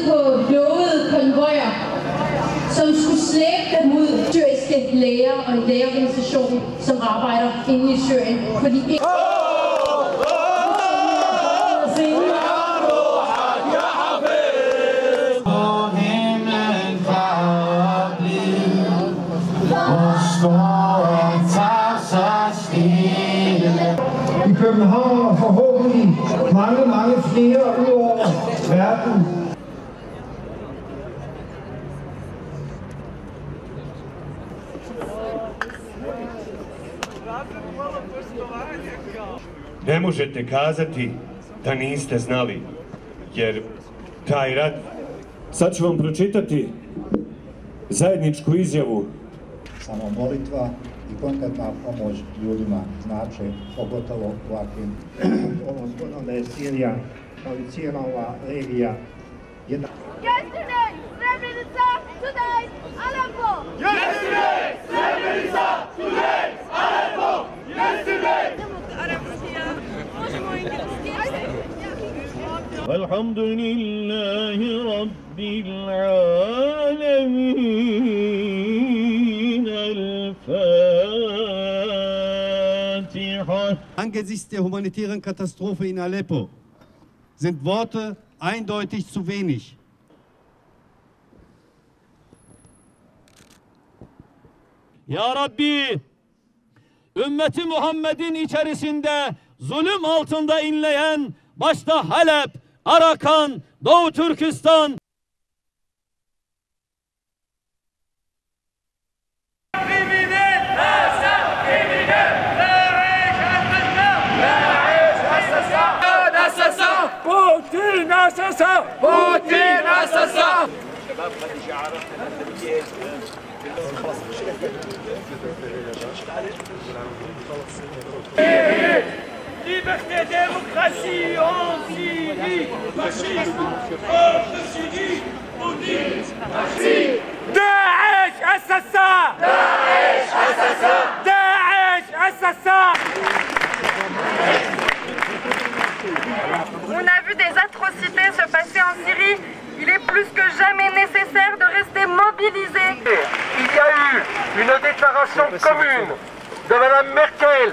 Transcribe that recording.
På blodede konvojer, som skulle slæbe dem ud syriske læger og en lægeorganisation, som arbejder inde i Syrien. Fordi i København og forhåbentlig mange flere ud over verden. Ne možete kazati da niste znali, jer taj rat... Sad ću vam pročitati zajedničku izjavu. Samo molitva i konkretna pomoć ljudima znače, pogotovo u ovakvim ovom zgodom da je Sirija, kao i cijela ova regija, jedna... Yesterday, Srebrenica, today, Aleppo! Yesterday, Srebrenica, today, Aleppo! Yesterday! Elhamdülillahi Rabbil Alamin. El-Fatiha. Angesichts der humanitären Katastrophe in Aleppo sind Worte eindeutig zu wenig. Ya Rabbi, ümmeti Muhammed'in içerisinde zulüm altında inleyen, başta Halep, Arakan, Doğu Türkistan, Putin assassin! Putin assassin! Liberté, démocratie en Syrie! Fascisme hors de Syrie! Poutine! Daesh assassin! Daesh assassin! Daesh assassin! On a vu des atrocités se passer en Syrie. Il est plus que jamais nécessaire de rester mobilisé. Il y a eu une déclaration commune de Mme Merkel.